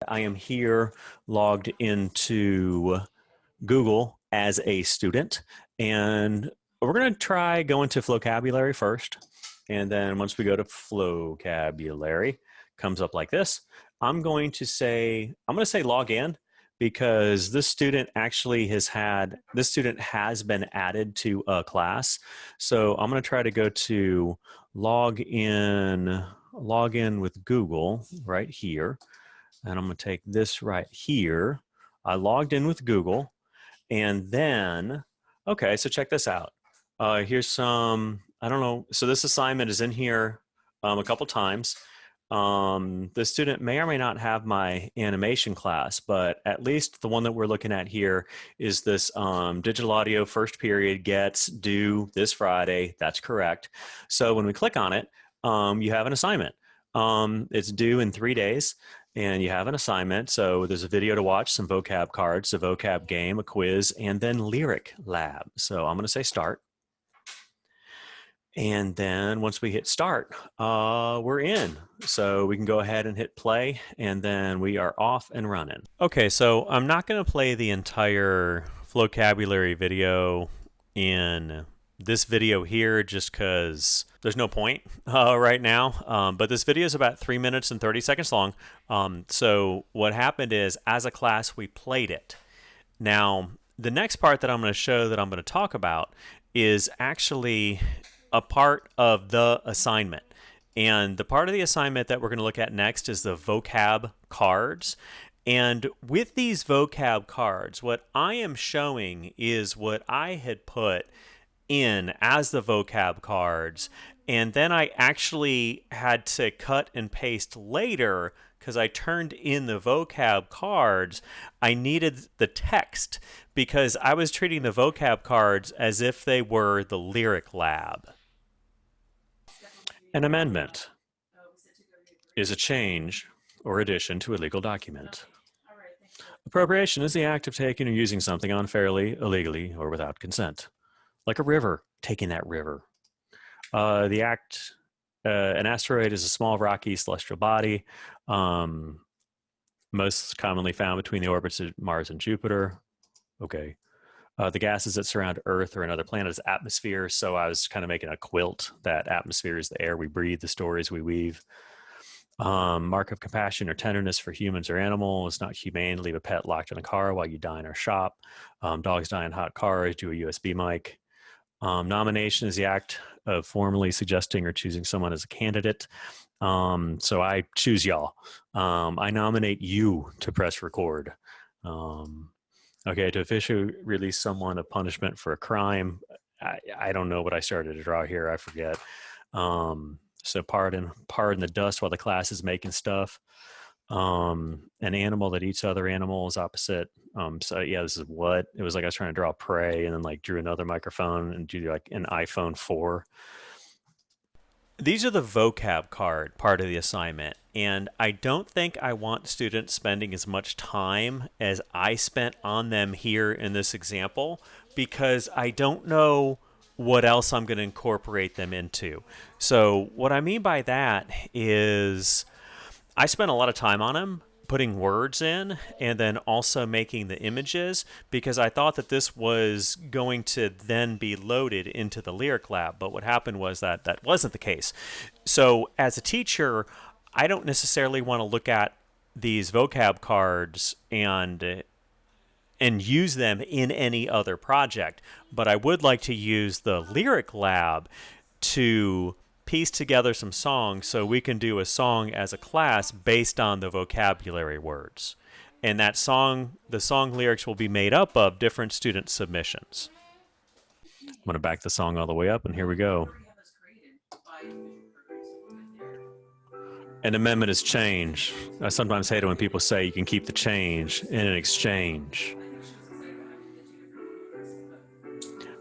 I am here logged into Google as a student, and we're going to try going to FLOCABULARY first. And then once we go to FLOCABULARY, comes up like this. I'm going to say log in because this student has been added to a class. So I'm going to try to go to log in with Google right here. And I'm going to take this right here. I logged in with Google. And then, okay, so check this out. Here's some, I don't know. So this assignment is in here a couple times. The student may or may not have my animation class, but at least the one that we're looking at here is this digital audio first period gets due this Friday. That's correct. So when we click on it, you have an assignment. It's due in 3 days. And you have an assignment. So there's a video to watch, some vocab cards, a vocab game, a quiz, and then lyric lab. So I'm going to say start. And then once we hit start, we're in. So we can go ahead and hit play, and then we are off and running. Okay, so I'm not going to play the entire FLOCABULARY video in this video here just because there's no point right now. But this video is about 3 minutes and 30 seconds long. So what happened is, as a class, we played it. Now, the next part that I'm going to show that I'm going to talk about is actually a part of the assignment. And the part of the assignment that we're going to look at next is the vocab cards. And with these vocab cards, what I am showing is what I had put in as the vocab cards, and then I actually had to cut and paste later because I turned in the vocab cards. I needed the text because I was treating the vocab cards as if they were the lyric lab. An amendment is a change or addition to a legal document. Appropriation is the act of taking or using something unfairly, illegally, or without consent. Like a river, taking that river. An asteroid is a small rocky celestial body, most commonly found between the orbits of Mars and Jupiter. Okay. The gases that surround Earth or another planet is atmosphere, so I was kind of making a quilt. That atmosphere is the air we breathe, the stories we weave. Mark of compassion or tenderness for humans or animals. Not humane to leave a pet locked in a car while you dine or shop. Dogs die in hot cars. Do a USB mic. Nomination is the act of formally suggesting or choosing someone as a candidate. So I choose y'all. I nominate you to press record. Okay, to officially release someone of punishment for a crime. I don't know what I started to draw here. I forget. So pardon the dust while the class is making stuff. An animal that eats other animals, opposite. So yeah, this is what it was like. I was trying to draw prey, and then like drew another microphone and do like an iPhone 4. These are the vocab card part of the assignment, and I don't think I want students spending as much time as I spent on them here in this example, because I don't know what else I'm going to incorporate them into. So what I mean by that is I spent a lot of time on them, putting words in, and then also making the images, because I thought that this was going to then be loaded into the lyric lab. But what happened was that that wasn't the case. So as a teacher, I don't necessarily want to look at these vocab cards and use them in any other project, but I would like to use the lyric lab to piece together some songs so we can do a song as a class based on the vocabulary words. And that song, the song lyrics will be made up of different student submissions. I'm going to back the song all the way up, and here we go. An amendment is change. I sometimes hate it when people say you can keep the change in an exchange.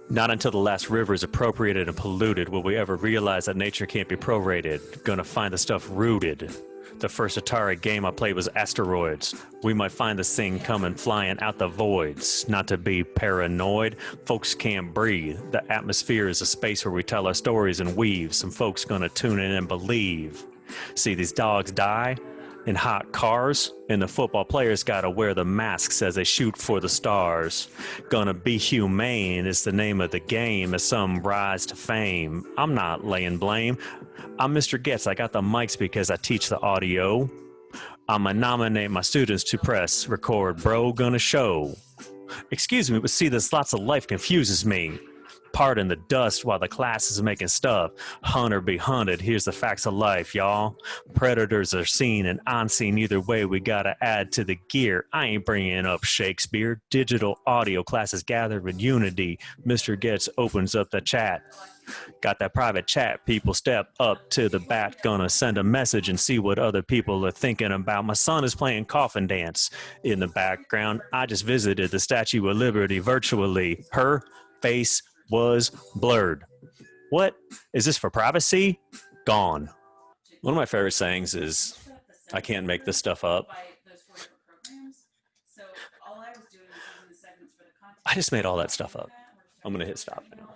Not until the last river is appropriated and polluted will we ever realize that nature can't be prorated. Gonna find the stuff rooted. The first Atari game I played was Asteroids. We might find this thing coming flying out the voids. Not to be paranoid, folks can't breathe. The atmosphere is a space where we tell our stories and weave. Some folks gonna tune in and believe. See these dogs die? in hot cars, and the football players gotta wear the masks as they shoot for the stars. Gonna be humane is the name of the game as some rise to fame. I'm not laying blame. I'm mrGoetz. I got the mics because I teach the audio. I'ma nominate my students to press record, bro. Gonna show. Excuse me, but see, this lots of life confuses me. Pardon the dust while the class is making stuff. Hunt or be hunted, here's the facts of life, y'all. Predators are seen and unseen. Either way, we gotta add to the gear. I ain't bringing up Shakespeare. Digital audio classes gather in unity. mrGoetz opens up the chat. Got that private chat, people step up to the bat, gonna send a message and see what other people are thinking about. My son is playing coffin dance in the background. I just visited the Statue of Liberty virtually. Her face was blurred. What? Is this for privacy? Gone. One of my favorite sayings is, I can't make this stuff up. I just made all that stuff up. I'm gonna hit stop now.